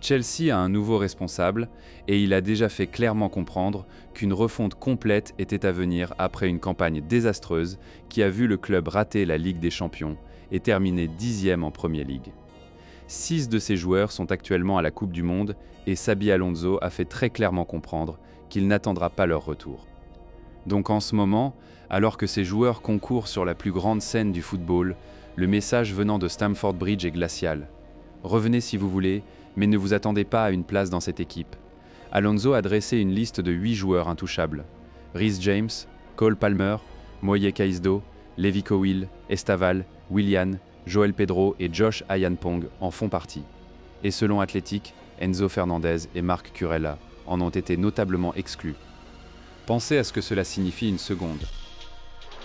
Chelsea a un nouveau responsable et il a déjà fait clairement comprendre qu'une refonte complète était à venir après une campagne désastreuse qui a vu le club rater la Ligue des Champions et terminer 10e en Premier League. 6 de ses joueurs sont actuellement à la Coupe du Monde et Xabi Alonso a fait très clairement comprendre qu'il n'attendra pas leur retour. Donc en ce moment, alors que ces joueurs concourent sur la plus grande scène du football, le message venant de Stamford Bridge est glacial. Revenez si vous voulez, mais ne vous attendez pas à une place dans cette équipe. Alonso a dressé une liste de 8 joueurs intouchables. Reece James, Cole Palmer, Moye Kaizdо, Levi Colwill, Estaval, Willian, Joel Pedro et Josh Ayanpong en font partie. Et selon Athletic, Enzo Fernandez et Marc Curella en ont été notablement exclus. Pensez à ce que cela signifie une seconde.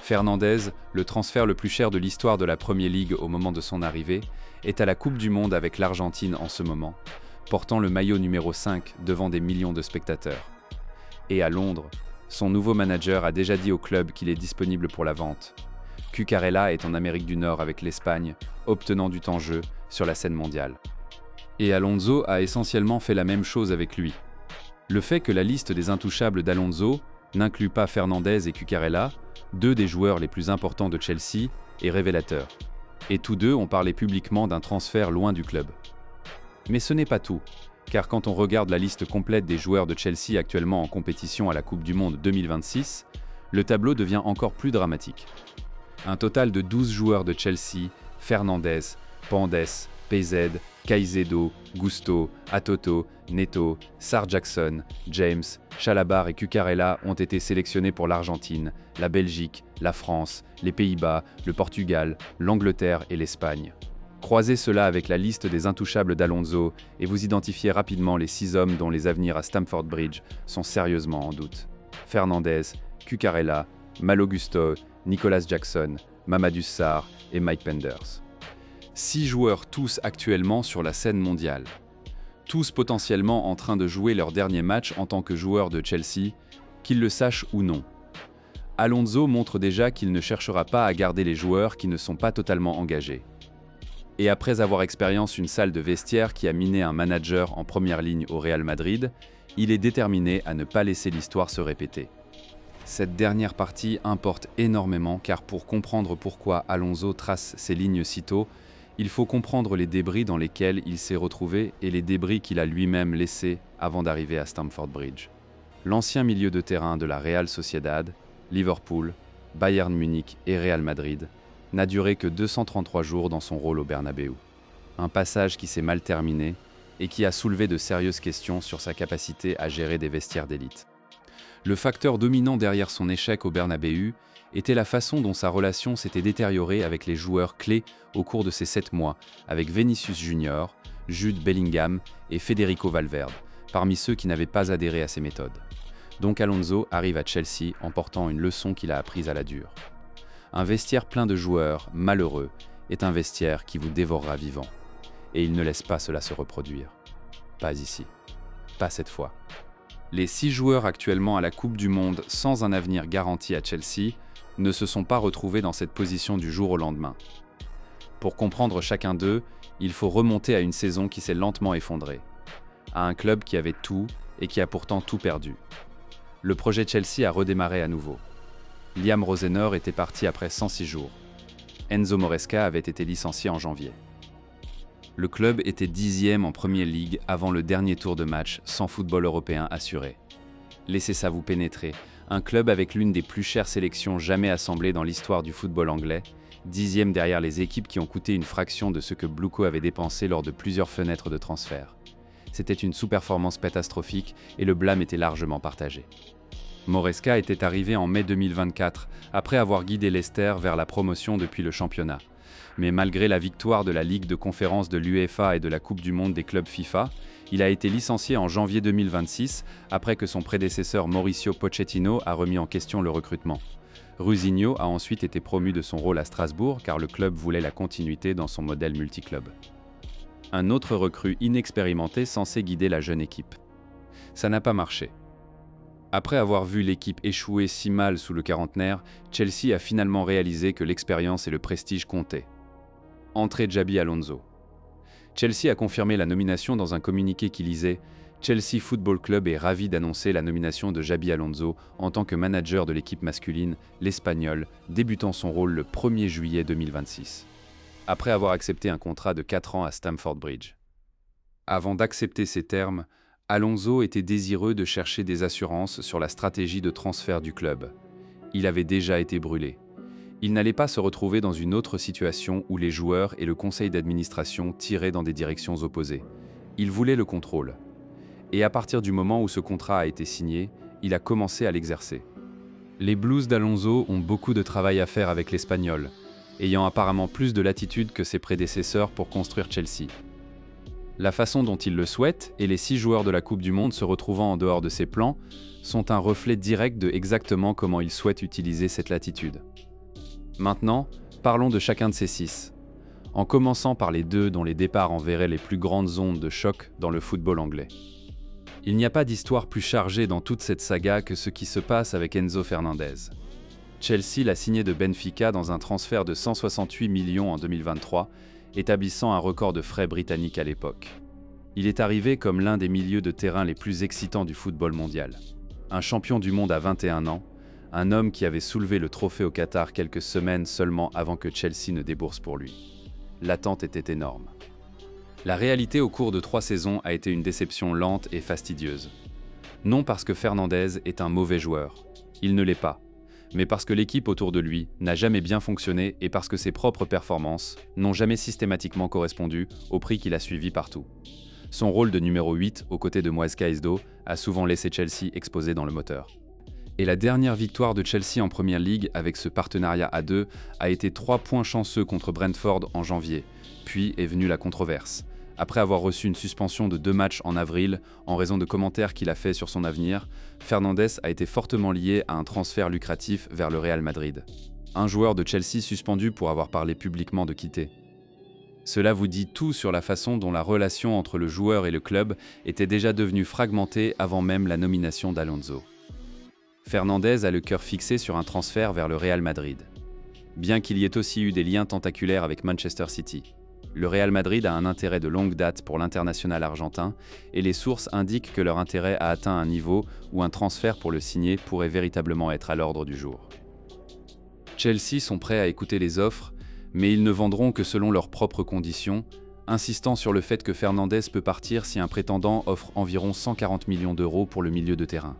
Fernandez, le transfert le plus cher de l'histoire de la Premier League au moment de son arrivée, est à la Coupe du Monde avec l'Argentine en ce moment, portant le maillot numéro 5 devant des millions de spectateurs. Et à Londres, son nouveau manager a déjà dit au club qu'il est disponible pour la vente. Cucurella est en Amérique du Nord avec l'Espagne, obtenant du temps-jeu sur la scène mondiale. Et Alonso a essentiellement fait la même chose avec lui. Le fait que la liste des intouchables d'Alonso n'inclut pas Fernandez et Cucurella, 2 des joueurs les plus importants de Chelsea, est révélateur. Et tous deux ont parlé publiquement d'un transfert loin du club. Mais ce n'est pas tout, car quand on regarde la liste complète des joueurs de Chelsea actuellement en compétition à la Coupe du Monde 2026, le tableau devient encore plus dramatique. Un total de 12 joueurs de Chelsea, Fernandez, Pandes, PZ, Caicedo, Gusto, Atoto, Neto, Sar Jackson, James, Chalabar et Cucurella ont été sélectionnés pour l'Argentine, la Belgique, la France, les Pays-Bas, le Portugal, l'Angleterre et l'Espagne. Croisez cela avec la liste des intouchables d'Alonso et vous identifiez rapidement les 6 hommes dont les avenirs à Stamford Bridge sont sérieusement en doute. Fernandez, Cucurella, Malo Gusto, Nicolas Jackson, Mamadou Sarr et Mike Penders. 6 joueurs tous actuellement sur la scène mondiale. Tous potentiellement en train de jouer leur dernier match en tant que joueurs de Chelsea, qu'ils le sachent ou non. Alonso montre déjà qu'il ne cherchera pas à garder les joueurs qui ne sont pas totalement engagés. Et après avoir expérimenté une salle de vestiaire qui a miné un manager en première ligne au Real Madrid, il est déterminé à ne pas laisser l'histoire se répéter. Cette dernière partie importe énormément car pour comprendre pourquoi Alonso trace ces lignes si tôt, il faut comprendre les débris dans lesquels il s'est retrouvé et les débris qu'il a lui-même laissés avant d'arriver à Stamford Bridge. L'ancien milieu de terrain de la Real Sociedad, Liverpool, Bayern Munich et Real Madrid n'a duré que 233 jours dans son rôle au Bernabéu. Un passage qui s'est mal terminé et qui a soulevé de sérieuses questions sur sa capacité à gérer des vestiaires d'élite. Le facteur dominant derrière son échec au Bernabéu était la façon dont sa relation s'était détériorée avec les joueurs clés au cours de ces 7 mois, avec Vinicius Junior, Jude Bellingham et Federico Valverde, parmi ceux qui n'avaient pas adhéré à ses méthodes. Donc Alonso arrive à Chelsea en portant une leçon qu'il a apprise à la dure. Un vestiaire plein de joueurs malheureux est un vestiaire qui vous dévorera vivant. Et il ne laisse pas cela se reproduire. Pas ici. Pas cette fois. Les 6 joueurs actuellement à la Coupe du Monde sans un avenir garanti à Chelsea ne se sont pas retrouvés dans cette position du jour au lendemain. Pour comprendre chacun d'eux, il faut remonter à une saison qui s'est lentement effondrée, à un club qui avait tout et qui a pourtant tout perdu. Le projet Chelsea a redémarré à nouveau. Liam Roseneur était parti après 106 jours. Enzo Moresca avait été licencié en janvier. Le club était 10e en Premier League avant le dernier tour de match sans football européen assuré. Laissez ça vous pénétrer. Un club avec l'une des plus chères sélections jamais assemblées dans l'histoire du football anglais, 10e derrière les équipes qui ont coûté une fraction de ce que Bluco avait dépensé lors de plusieurs fenêtres de transfert. C'était une sous-performance catastrophique et le blâme était largement partagé. Moresca était arrivé en mai 2024, après avoir guidé Leicester vers la promotion depuis le championnat. Mais malgré la victoire de la Ligue de conférence de l'UEFA et de la Coupe du Monde des clubs FIFA, il a été licencié en janvier 2026 après que son prédécesseur Mauricio Pochettino a remis en question le recrutement. Rusinho a ensuite été promu de son rôle à Strasbourg car le club voulait la continuité dans son modèle multiclub. Un autre recrue inexpérimenté censé guider la jeune équipe. Ça n'a pas marché. Après avoir vu l'équipe échouer si mal sous le quarantenaire, Chelsea a finalement réalisé que l'expérience et le prestige comptaient. Entrée Xabi Alonso. Chelsea a confirmé la nomination dans un communiqué qui lisait « Chelsea Football Club est ravi d'annoncer la nomination de Xabi Alonso en tant que manager de l'équipe masculine, l'Espagnol, débutant son rôle le 1er juillet 2026, après avoir accepté un contrat de 4 ans à Stamford Bridge. » Avant d'accepter ces termes, Alonso était désireux de chercher des assurances sur la stratégie de transfert du club. Il avait déjà été brûlé. Il n'allait pas se retrouver dans une autre situation où les joueurs et le conseil d'administration tiraient dans des directions opposées. Il voulait le contrôle. Et à partir du moment où ce contrat a été signé, il a commencé à l'exercer. Les Blues d'Alonso ont beaucoup de travail à faire avec l'Espagnol, ayant apparemment plus de latitude que ses prédécesseurs pour construire Chelsea. La façon dont il le souhaite et les 6 joueurs de la Coupe du Monde se retrouvant en dehors de ses plans sont un reflet direct de exactement comment il souhaite utiliser cette latitude. Maintenant, parlons de chacun de ces 6, en commençant par les 2 dont les départs enverraient les plus grandes ondes de choc dans le football anglais. Il n'y a pas d'histoire plus chargée dans toute cette saga que ce qui se passe avec Enzo Fernandez. Chelsea l'a signé de Benfica dans un transfert de 168 millions en 2023, établissant un record de frais britannique à l'époque. Il est arrivé comme l'un des milieux de terrain les plus excitants du football mondial. Un champion du monde à 21 ans, un homme qui avait soulevé le trophée au Qatar quelques semaines seulement avant que Chelsea ne débourse pour lui. L'attente était énorme. La réalité au cours de 3 saisons a été une déception lente et fastidieuse. Non parce que Fernandez est un mauvais joueur, il ne l'est pas, mais parce que l'équipe autour de lui n'a jamais bien fonctionné et parce que ses propres performances n'ont jamais systématiquement correspondu au prix qu'il a suivi partout. Son rôle de numéro 8 aux côtés de Moïse Caicedo a souvent laissé Chelsea exposé dans le moteur. Et la dernière victoire de Chelsea en Premier League avec ce partenariat à 2 a été 3 points chanceux contre Brentford en janvier, puis est venue la controverse. Après avoir reçu une suspension de 2 matchs en avril en raison de commentaires qu'il a fait sur son avenir, Fernandes a été fortement lié à un transfert lucratif vers le Real Madrid. Un joueur de Chelsea suspendu pour avoir parlé publiquement de quitter. Cela vous dit tout sur la façon dont la relation entre le joueur et le club était déjà devenue fragmentée avant même la nomination d'Alonso. Fernandez a le cœur fixé sur un transfert vers le Real Madrid. Bien qu'il y ait aussi eu des liens tentaculaires avec Manchester City. Le Real Madrid a un intérêt de longue date pour l'international argentin et les sources indiquent que leur intérêt a atteint un niveau où un transfert pour le signer pourrait véritablement être à l'ordre du jour. Chelsea sont prêts à écouter les offres, mais ils ne vendront que selon leurs propres conditions, insistant sur le fait que Fernandez peut partir si un prétendant offre environ 140 millions d'euros pour le milieu de terrain.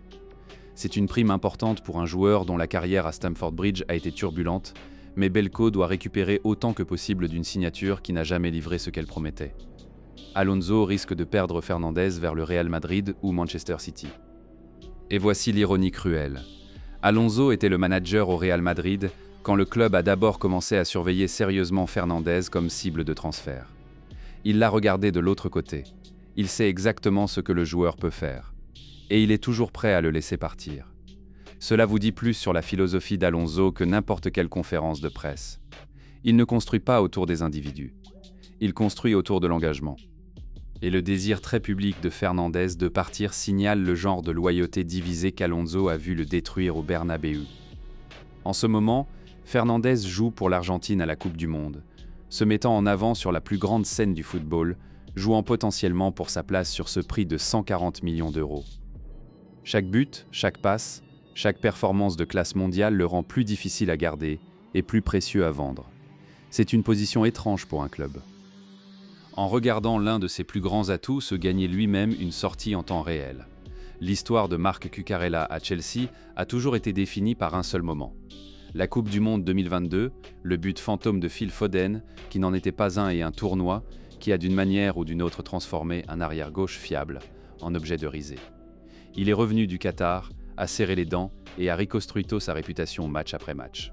C'est une prime importante pour un joueur dont la carrière à Stamford Bridge a été turbulente, mais Belko doit récupérer autant que possible d'une signature qui n'a jamais livré ce qu'elle promettait. Alonso risque de perdre Fernandez vers le Real Madrid ou Manchester City. Et voici l'ironie cruelle. Alonso était le manager au Real Madrid quand le club a d'abord commencé à surveiller sérieusement Fernandez comme cible de transfert. Il l'a regardé de l'autre côté. Il sait exactement ce que le joueur peut faire. Et il est toujours prêt à le laisser partir. Cela vous dit plus sur la philosophie d'Alonso que n'importe quelle conférence de presse. Il ne construit pas autour des individus. Il construit autour de l'engagement. Et le désir très public de Fernandez de partir signale le genre de loyauté divisée qu'Alonso a vu le détruire au Bernabéu. En ce moment, Fernandez joue pour l'Argentine à la Coupe du Monde, se mettant en avant sur la plus grande scène du football, jouant potentiellement pour sa place sur ce prix de 140 millions d'euros. Chaque but, chaque passe, chaque performance de classe mondiale le rend plus difficile à garder et plus précieux à vendre. C'est une position étrange pour un club. En regardant l'un de ses plus grands atouts se gagner lui-même une sortie en temps réel. L'histoire de Marc Cucurella à Chelsea a toujours été définie par un seul moment. La Coupe du Monde 2022, le but fantôme de Phil Foden, qui n'en était pas un et un tournoi, qui a d'une manière ou d'une autre transformé un arrière-gauche fiable en objet de risée. Il est revenu du Qatar, a serré les dents et a reconstruito sa réputation match après match.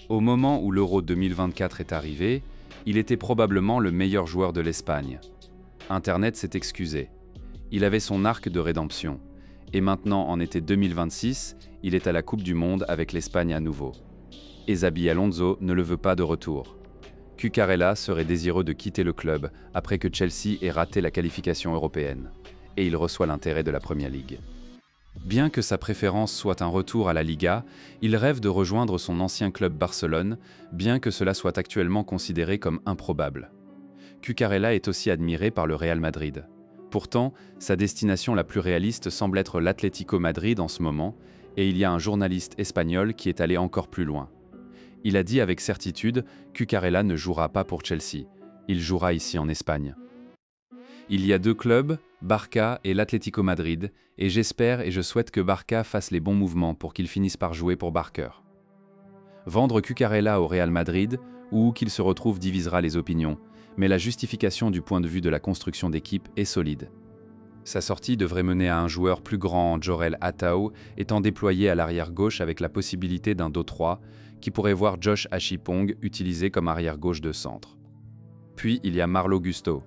Au moment où l'Euro 2024 est arrivé, il était probablement le meilleur joueur de l'Espagne. Internet s'est excusé. Il avait son arc de rédemption. Et maintenant, en été 2026, il est à la Coupe du Monde avec l'Espagne à nouveau. Et Xabi Alonso ne le veut pas de retour. Cucurella serait désireux de quitter le club après que Chelsea ait raté la qualification européenne. Et il reçoit l'intérêt de la Premier League. Bien que sa préférence soit un retour à la Liga, il rêve de rejoindre son ancien club Barcelone, bien que cela soit actuellement considéré comme improbable. Cucurella est aussi admiré par le Real Madrid. Pourtant, sa destination la plus réaliste semble être l'Atlético Madrid en ce moment, et il y a un journaliste espagnol qui est allé encore plus loin. Il a dit avec certitude, Cucurella ne jouera pas pour Chelsea, il jouera ici en Espagne. Il y a deux clubs, Barça et l'Atlético Madrid, et j'espère et je souhaite que Barça fasse les bons mouvements pour qu'il finisse par jouer pour Barker. Vendre Cucurella au Real Madrid, ou où qu'il se retrouve divisera les opinions, mais la justification du point de vue de la construction d'équipe est solide. Sa sortie devrait mener à un joueur plus grand, Jorel Atao, étant déployé à l'arrière-gauche avec la possibilité d'un dos 3, qui pourrait voir Josh Achipong utilisé comme arrière-gauche de centre. Puis il y a Marlo Gusto.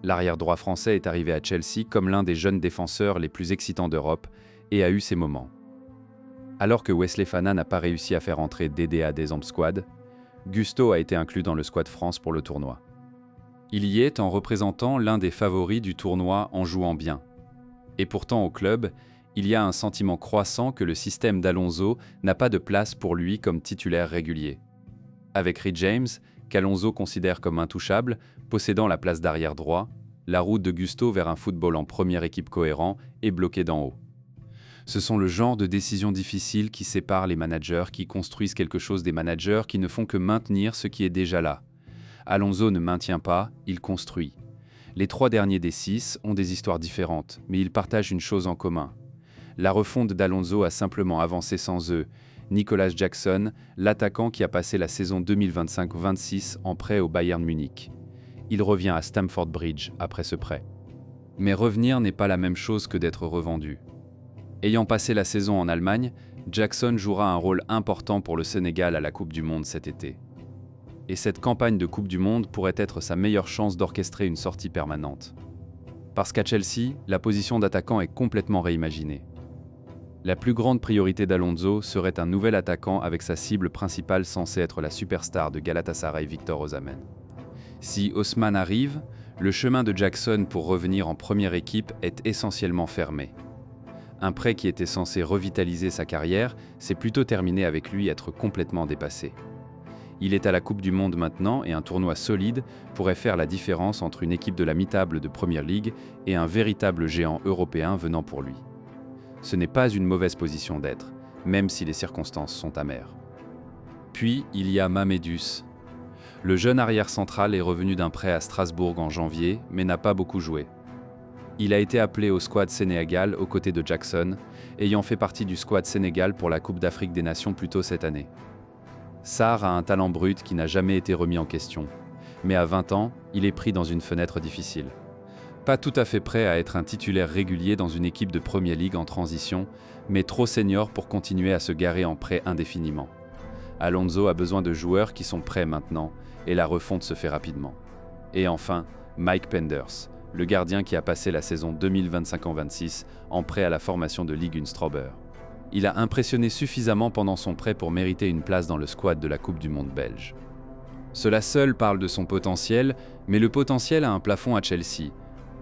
L'arrière-droit français est arrivé à Chelsea comme l'un des jeunes défenseurs les plus excitants d'Europe et a eu ses moments. Alors que Wesley Fana n'a pas réussi à faire entrer DDA des Amp Squad, Gusto a été inclus dans le squad France pour le tournoi. Il y est en représentant l'un des favoris du tournoi en jouant bien. Et pourtant au club, il y a un sentiment croissant que le système d'Alonso n'a pas de place pour lui comme titulaire régulier. Avec Reece James, qu'Alonso considère comme intouchable, possédant la place d'arrière droit, la route de Gusto vers un football en première équipe cohérent est bloquée d'en haut. Ce sont le genre de décisions difficiles qui séparent les managers qui construisent quelque chose des managers qui ne font que maintenir ce qui est déjà là. Alonso ne maintient pas, il construit. Les 3 derniers des 6 ont des histoires différentes, mais ils partagent une chose en commun. La refonte d'Alonso a simplement avancé sans eux. Nicolas Jackson, l'attaquant qui a passé la saison 2025-26 en prêt au Bayern Munich. Il revient à Stamford Bridge après ce prêt. Mais revenir n'est pas la même chose que d'être revendu. Ayant passé la saison en Allemagne, Jackson jouera un rôle important pour le Sénégal à la Coupe du Monde cet été. Et cette campagne de Coupe du Monde pourrait être sa meilleure chance d'orchestrer une sortie permanente. Parce qu'à Chelsea, la position d'attaquant est complètement réimaginée. La plus grande priorité d'Alonso serait un nouvel attaquant avec sa cible principale censée être la superstar de Galatasaray Victor Osimhen. Si Osimhen arrive, le chemin de Jackson pour revenir en première équipe est essentiellement fermé. Un prêt qui était censé revitaliser sa carrière s'est plutôt terminé avec lui être complètement dépassé. Il est à la Coupe du Monde maintenant et un tournoi solide pourrait faire la différence entre une équipe de la mi-table de Premier League et un véritable géant européen venant pour lui. Ce n'est pas une mauvaise position d'être, même si les circonstances sont amères. Puis, il y a Mamédus. Le jeune arrière central est revenu d'un prêt à Strasbourg en janvier, mais n'a pas beaucoup joué. Il a été appelé au squad Sénégal aux côtés de Jackson, ayant fait partie du squad Sénégal pour la Coupe d'Afrique des Nations plus tôt cette année. Sarr a un talent brut qui n'a jamais été remis en question, mais à 20 ans, il est pris dans une fenêtre difficile. Pas tout à fait prêt à être un titulaire régulier dans une équipe de Premier League en transition, mais trop senior pour continuer à se garer en prêt indéfiniment. Alonso a besoin de joueurs qui sont prêts maintenant, et la refonte se fait rapidement. Et enfin, Mike Penders, le gardien qui a passé la saison 2025-26 en prêt à la formation de Ligue 1 Strauber. Il a impressionné suffisamment pendant son prêt pour mériter une place dans le squad de la Coupe du Monde belge. Cela seul parle de son potentiel, mais le potentiel a un plafond à Chelsea,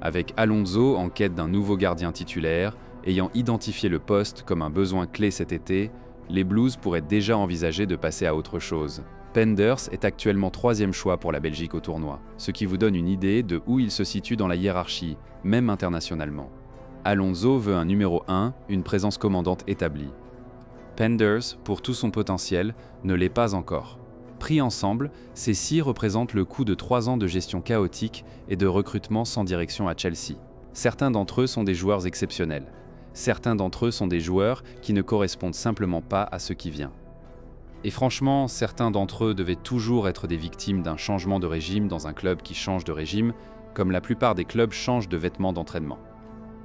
avec Alonso en quête d'un nouveau gardien titulaire, ayant identifié le poste comme un besoin clé cet été, les Blues pourraient déjà envisager de passer à autre chose. Penders est actuellement 3e choix pour la Belgique au tournoi, ce qui vous donne une idée de où il se situe dans la hiérarchie, même internationalement. Alonso veut un numéro 1, une présence commandante établie. Penders, pour tout son potentiel, ne l'est pas encore. Pris ensemble, ces 6 représentent le coût de 3 ans de gestion chaotique et de recrutement sans direction à Chelsea. Certains d'entre eux sont des joueurs exceptionnels. Certains d'entre eux sont des joueurs qui ne correspondent simplement pas à ce qui vient. Et franchement, certains d'entre eux devaient toujours être des victimes d'un changement de régime dans un club qui change de régime, comme la plupart des clubs changent de vêtements d'entraînement.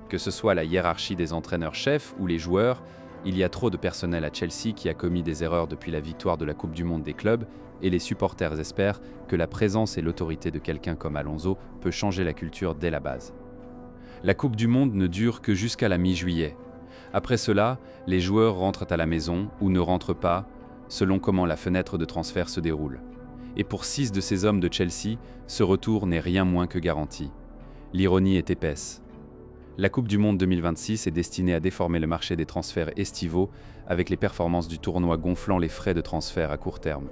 Que ce soit la hiérarchie des entraîneurs-chefs ou les joueurs, il y a trop de personnel à Chelsea qui a commis des erreurs depuis la victoire de la Coupe du Monde des clubs, et les supporters espèrent que la présence et l'autorité de quelqu'un comme Alonso peut changer la culture dès la base. La Coupe du Monde ne dure que jusqu'à la mi-juillet. Après cela, les joueurs rentrent à la maison ou ne rentrent pas, selon comment la fenêtre de transfert se déroule. Et pour 6 de ces hommes de Chelsea, ce retour n'est rien moins que garanti. L'ironie est épaisse. La Coupe du Monde 2026 est destinée à déformer le marché des transferts estivaux avec les performances du tournoi gonflant les frais de transfert à court terme.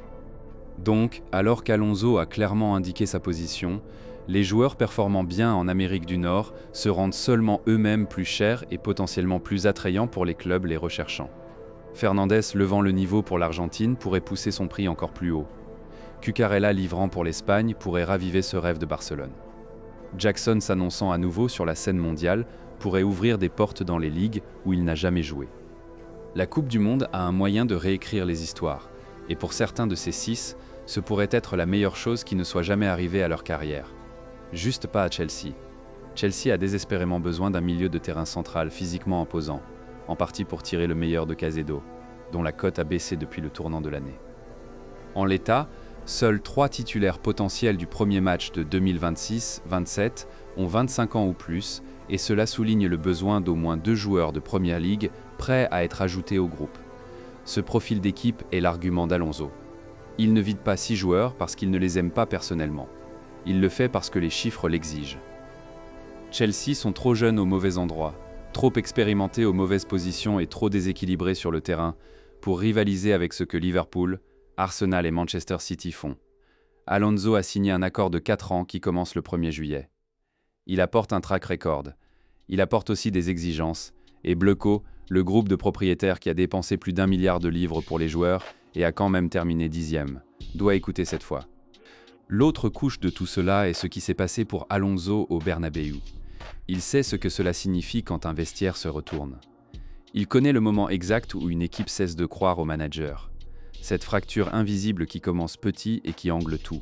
Donc, alors qu'Alonso a clairement indiqué sa position, les joueurs performant bien en Amérique du Nord se rendent seulement eux-mêmes plus chers et potentiellement plus attrayants pour les clubs les recherchant. Fernandez levant le niveau pour l'Argentine pourrait pousser son prix encore plus haut. Cucurella livrant pour l'Espagne pourrait raviver ce rêve de Barcelone. Jackson s'annonçant à nouveau sur la scène mondiale pourrait ouvrir des portes dans les ligues où il n'a jamais joué. La Coupe du Monde a un moyen de réécrire les histoires, et pour certains de ces 6, ce pourrait être la meilleure chose qui ne soit jamais arrivée à leur carrière. Juste pas à Chelsea. Chelsea a désespérément besoin d'un milieu de terrain central physiquement imposant, en partie pour tirer le meilleur de Caicedo, dont la cote a baissé depuis le tournant de l'année. En l'état, seuls 3 titulaires potentiels du premier match de 2026-27 ont 25 ans ou plus, et cela souligne le besoin d'au moins 2 joueurs de Première Ligue prêts à être ajoutés au groupe. Ce profil d'équipe est l'argument d'Alonso. Il ne vide pas 6 joueurs parce qu'il ne les aime pas personnellement. Il le fait parce que les chiffres l'exigent. Chelsea sont trop jeunes au mauvais endroit, trop expérimentés aux mauvaises positions et trop déséquilibrés sur le terrain pour rivaliser avec ce que Liverpool, Arsenal et Manchester City font. Alonso a signé un accord de 4 ans qui commence le 1er juillet. Il apporte un track record. Il apporte aussi des exigences. Et Bleuco, le groupe de propriétaires qui a dépensé plus d'1 milliard de livres pour les joueurs et a quand même terminé 10e, doit écouter cette fois. L'autre couche de tout cela est ce qui s'est passé pour Alonso au Bernabéu. Il sait ce que cela signifie quand un vestiaire se retourne. Il connaît le moment exact où une équipe cesse de croire au manager. Cette fracture invisible qui commence petit et qui angle tout.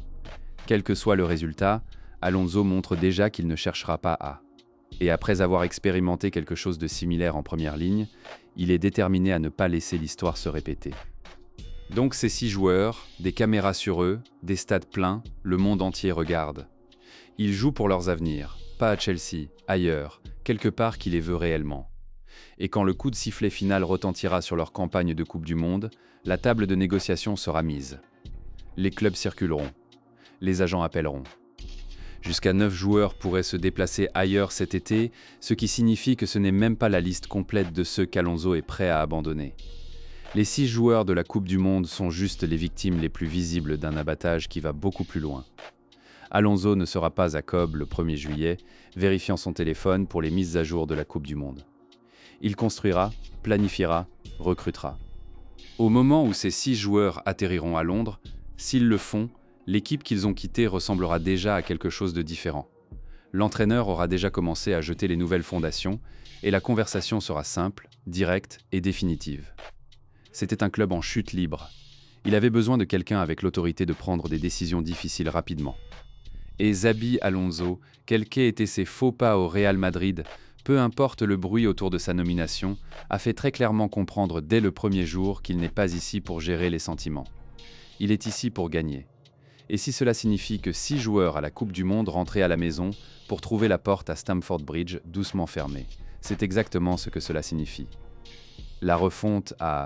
Quel que soit le résultat, Alonso montre déjà qu'il ne cherchera pas à. Et après avoir expérimenté quelque chose de similaire en première ligne, il est déterminé à ne pas laisser l'histoire se répéter. Donc ces 6 joueurs, des caméras sur eux, des stades pleins, le monde entier regarde. Ils jouent pour leurs avenirs, pas à Chelsea, ailleurs, quelque part qui les veut réellement. Et quand le coup de sifflet final retentira sur leur campagne de Coupe du Monde, la table de négociation sera mise. Les clubs circuleront. Les agents appelleront. Jusqu'à 9 joueurs pourraient se déplacer ailleurs cet été, ce qui signifie que ce n'est même pas la liste complète de ceux qu'Alonso est prêt à abandonner. Les 6 joueurs de la Coupe du Monde sont juste les victimes les plus visibles d'un abattage qui va beaucoup plus loin. Alonso ne sera pas à Cobb le 1er juillet, vérifiant son téléphone pour les mises à jour de la Coupe du Monde. Il construira, planifiera, recrutera. Au moment où ces 6 joueurs atterriront à Londres, s'ils le font, l'équipe qu'ils ont quittée ressemblera déjà à quelque chose de différent. L'entraîneur aura déjà commencé à jeter les nouvelles fondations et la conversation sera simple, directe et définitive. C'était un club en chute libre. Il avait besoin de quelqu'un avec l'autorité de prendre des décisions difficiles rapidement. Et Xabi Alonso, quels qu'aient été ses faux pas au Real Madrid, peu importe le bruit autour de sa nomination, a fait très clairement comprendre dès le premier jour qu'il n'est pas ici pour gérer les sentiments. Il est ici pour gagner. Et si cela signifie que 6 joueurs à la Coupe du Monde rentraient à la maison pour trouver la porte à Stamford Bridge doucement fermée, c'est exactement ce que cela signifie. La refonte a